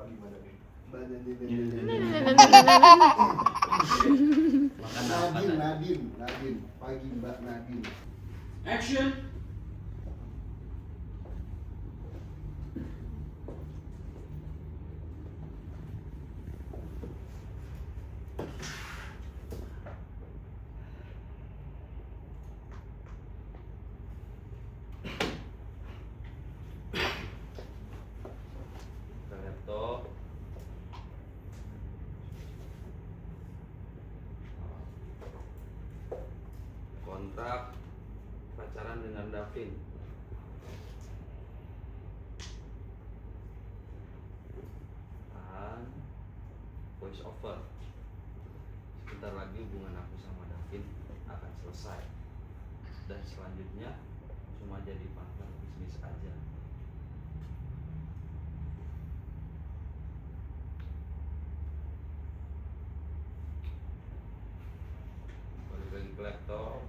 gimana nih? Nadine, pagi Mbak Nadine. Action. Reto. Kontrak pacaran dengan Davin. Tahan. Voice over. Sebentar lagi hubungan aku sama Davin akan selesai. Dan selanjutnya cuma jadi partner bisnis aja. Balik lagi ke laptop.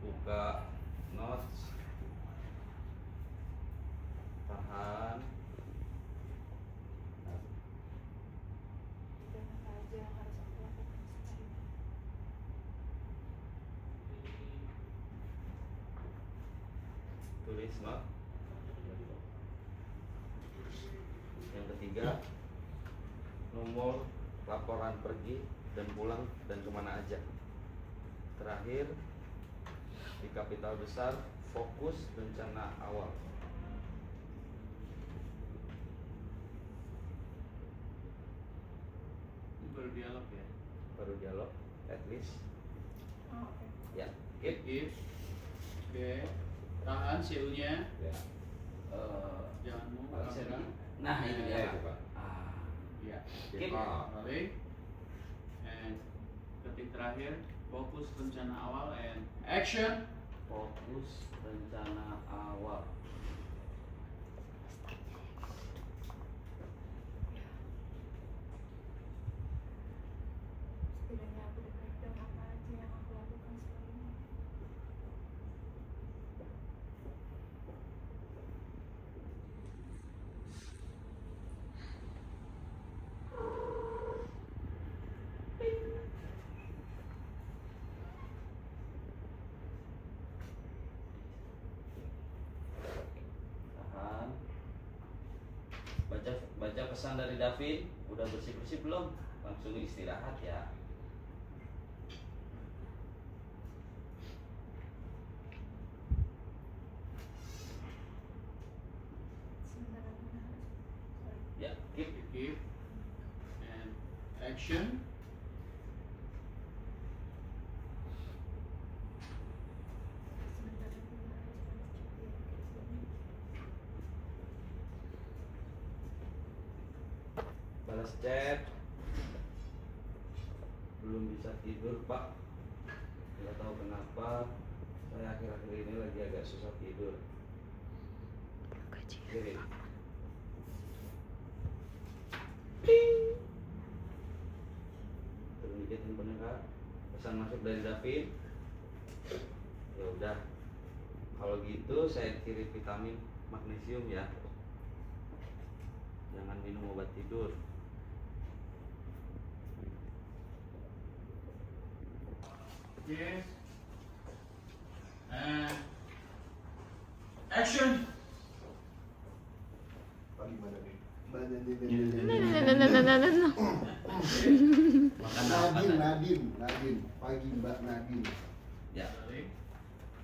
Buka notes. Tahan. Tulis not. Yang ketiga, nomor laporan pergi dan pulang dan kemana aja. Terakhir, di kapital besar, fokus rencana awal. Ini baru dialog ya. Baru dialog, at least. Oh, oke. Ya, keep. Give. Oke. Tahan siulnya. Ya. Jangan move Balik kamera. sini. Nah, itu dia. itu, Pak. Ya. Keep. Balik. And ketik terakhir, fokus rencana awal and action. Fokus rencana awal. Setidaknya aku udah breakdown apa aja yang aku lakukan selama ini. Tahan. Baca pesan dari Davin. Udah bersih-bersih belum? Langsung istirahat ya. Sebentar aku harus. Sorry. Ya, keep. Give. And action. Sebentar aku harus cek dia ke sini. Balas chat. Belum bisa tidur, Pak. Nggak tahu kenapa saya akhir-akhir ini lagi agak susah tidur. Oke. Turun dikit handphonenya, Kak. Pesan masuk dari Davin. Ya udah. Kalau gitu saya kirim vitamin magnesium ya. Jangan minum obat tidur. Yes. And action. Pagi gimana nih? Makan apa? Nadine, pagi Mbak Nadine. Ya. Balik.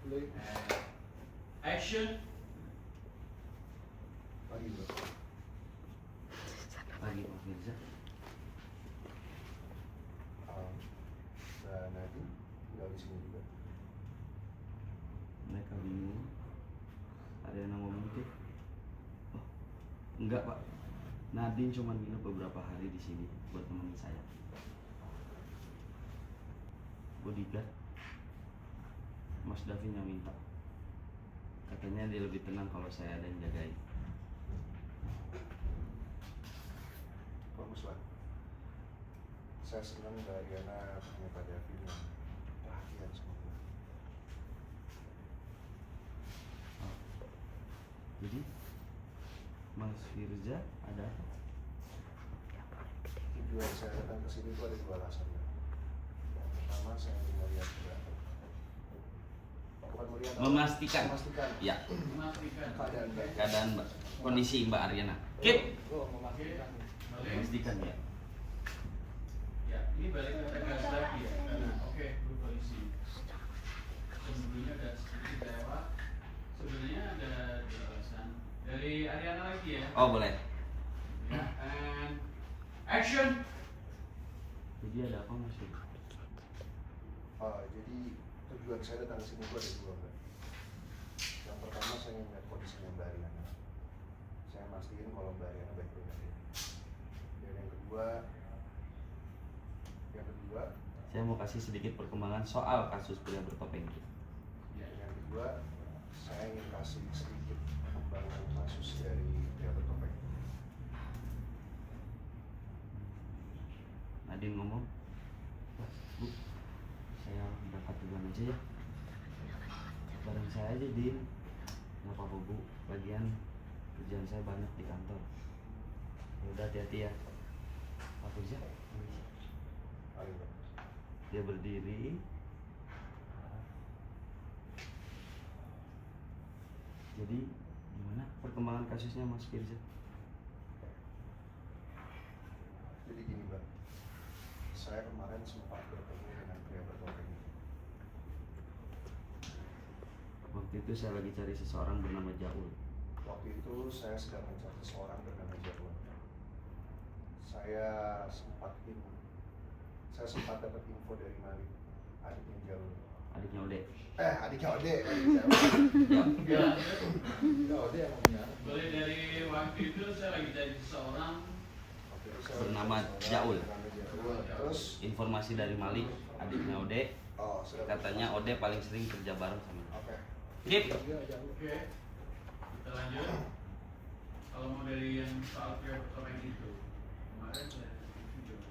Play. And action. Pagi Mbak. Pagi Pak Mirza. Mbak Nadine tinggal di sini juga. Mereka bingung. Ada yang ngomong tuh. Oh, enggak Pak. Nadine cuma nginep beberapa hari di sini buat temenin saya. Bodyguard. Mas Davin yang minta. Katanya dia lebih tenang kalau saya ada yang jagain. Bagus lah. Saya senang Mbak Riana punya Pak Davin yang perhatian sama gue. Jadi Mas Firza ada apa? Tujuan saya datang ke sini itu ada dua alasan. Yang pertama saya ingin melihat bukan melihat, Memastikan. memastikan Ya, Memastikan. keadaan Mbak. keadaan kondisi Mbak Aryana. Keep. Oke, balik. Memastikan ya. Ya, ini balik ke tegas lagi ya. Karena oke, Bu Polisi. Sebelumnya ada sedikit lewat. Sebenarnya ada dua alasan. Dari Aryana lagi ya. Oh boleh. Ya, and action. Jadi ada apa Mas Firza? Jadi tujuan saya datang ke sini itu ada dua, Mbak. Yang pertama saya ingin melihat kondisinya Mbak Aryana. Saya mastiin kalau Mbak Aryana baik-baik aja. Dan yang kedua, Saya mau kasih sedikit perkembangan soal kasus pria bertopeng itu. yang kedua, saya ingin kasih sedikit perkembangan kasus dari pria bertopeng. Nadine ngomong, Bu, saya berangkat duluan aja ya. Bareng saya aja, Din. Nggak apa-apa, Bu. Lagian kerjaan saya banyak di kantor. Ya udah, hati-hati ya. Pak Firza. Ayo, Mbak. Dia berdiri. Jadi gimana perkembangan kasusnya Mas Firza? Jadi gini, Mbak. Saya kemarin sempat bertemu dengan pria bertopeng itu. Waktu itu saya lagi cari seseorang bernama Jaul. Waktu itu saya sedang mencari seseorang bernama Jaul. Saya sempat dapat info dari Malik, adiknya Jaul. Adiknya Ode. Adiknya Ode. Ya, Adiknya Ode yang punya. boleh dari waktu itu saya lagi jadi seseorang. Bernama Jaul. Terus, Informasi dari Malik, adiknya Ode. sudah Katanya Ode paling sering kerja bareng sama dia. Oke. Keep. Oke, kita lanjut. Kalau mau dari yang soal pria bertopeng itu, kemarin saya video.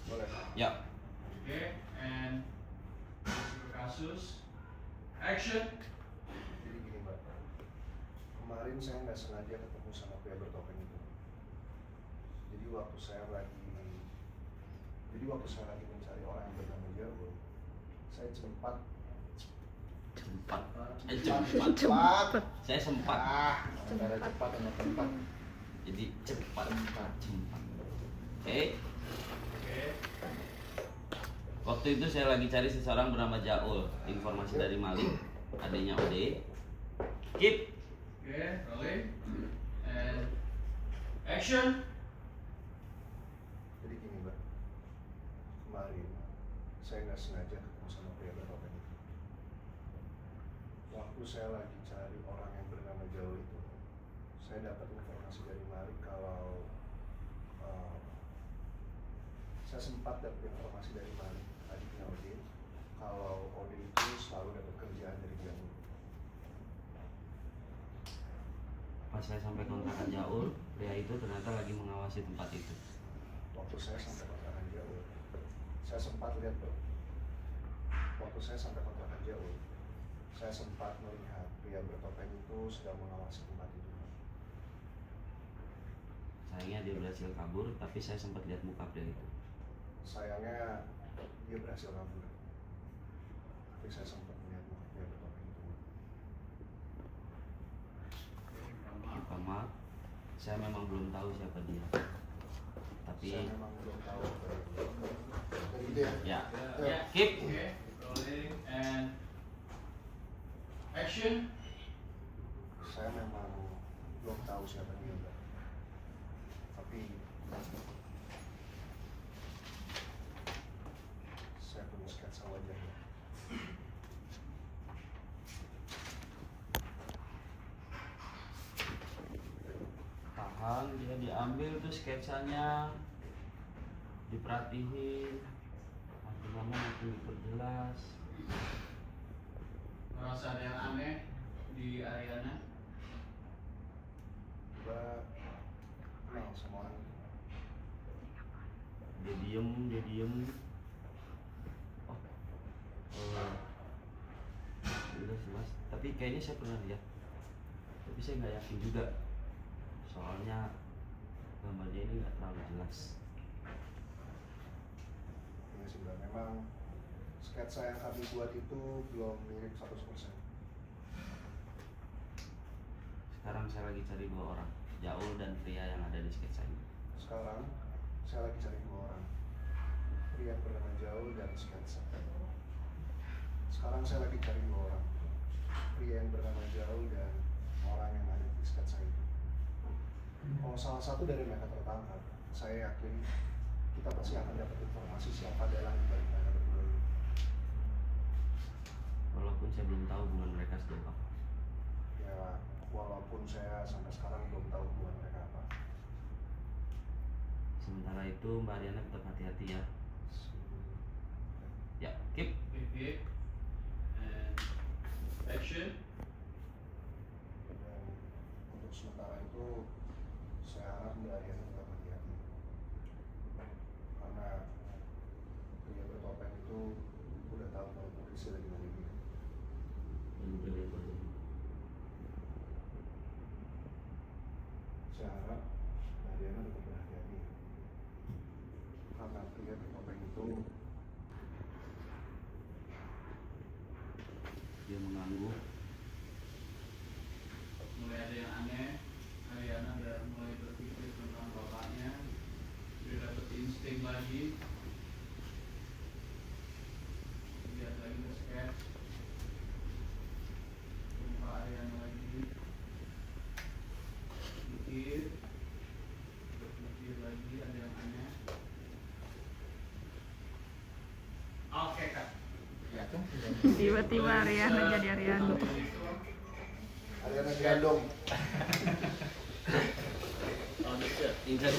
Boleh. Ya. Oke, and masuk ke kasus. Action. Jadi gini, Mbak. Kemarin saya nggak sengaja ketemu sama pria bertopeng itu. Jadi waktu saya lagi mencari orang yang bernama Jaul, saya sempat. Saya sempat. Antara cepat sama tempat. Jadi cepat. Oke. Oke. Waktu itu saya lagi cari seseorang bernama Jaul. Informasi dari Malik, adiknya Ode. Keep. Oke, rolling. And action. Jadi gini, Mbak. Kemarin saya nggak sengaja ketemu sama pria bertopeng itu. Waktu saya lagi cari orang yang bernama Jaul itu, saya dapat informasi dari Malik kalau saya sempat dapat informasi dari Malik, adiknya Ode, kalau Ode itu selalu dapat kerjaan dari Jaul. Pas saya sampai kontrakan Jaul, pria itu ternyata lagi mengawasi tempat itu. Waktu saya sampai kontrakan Jaul, saya sempat lihat, Bro. Waktu saya sampai kontrakan Jaul, saya sempat melihat pria bertopeng itu sedang mengawasi tempat itu. Sayangnya dia berhasil kabur, tapi saya sempat lihat muka pria itu. Sayangnya dia berhasil kabur, tapi saya sempat melihat muka pria bertopeng itu. Minta maaf, saya memang belum tahu siapa dia. Tapi Saya memang belum tahu apa itu. Jadi gitu ya. ya, Ya. keep. Oke, rolling and action. Saya memang belum tahu siapa dia, Mbak. Tapi saya punya sketsa wajahnya. Tahan, dia diambil tuh sketsanya, diperhatiin, makin lama makin diperjelas. Merasa ada yang aneh di Aryana? Mbak kenal sama orang itu. Dia diem. Oh, jelas. Tapi kayaknya saya pernah lihat. Tapi saya nggak yakin juga. soalnya gambarnya ini nggak terlalu jelas. Ini sebenarnya memang sketsa yang kami buat itu belum mirip 100%. Sekarang saya lagi cari 2 orang, Jaul dan pria yang ada di sketsa ini. Sekarang saya lagi cari 2 orang, pria bernama Jaul dan sketsa. Sekarang saya lagi cari 2 orang, pria yang bernama Jaul dan orang yang ada di sketsa itu. Kalau salah satu dari mereka tertangkap, saya yakin kita pasti akan dapat informasi siapa dalang di balik mereka berdua ini. Walaupun saya belum tahu hubungan mereka sejauh apa. Ya, walaupun saya sampai sekarang belum tahu hubungan mereka apa. Sementara itu Mbak Ariana tetap hati-hati ya. Ya, keep. Okay. And action. Dan untuk sementara itu saya harap Mbak Ariana tetap hati-hati, karena pria bertopeng itu udah tahu kalau polisi lagi nyari dia. Dan udah lihat wajahnya. Saya harap Mbak Ariana tetap berhati-hati, karena pria bertopeng itu Dia mengganggu. Mulai ada yang aneh. Ariana udah mulai berpikir tentang bapaknya. Udah dapet insting lagi. Lihat lagi ke sketch. Jumpa Ariana lagi. Berpikir lagi, ada yang aneh. Oke kak. Tiba-tiba Ariana jadi Ariana. Ariana Grandong. Ingat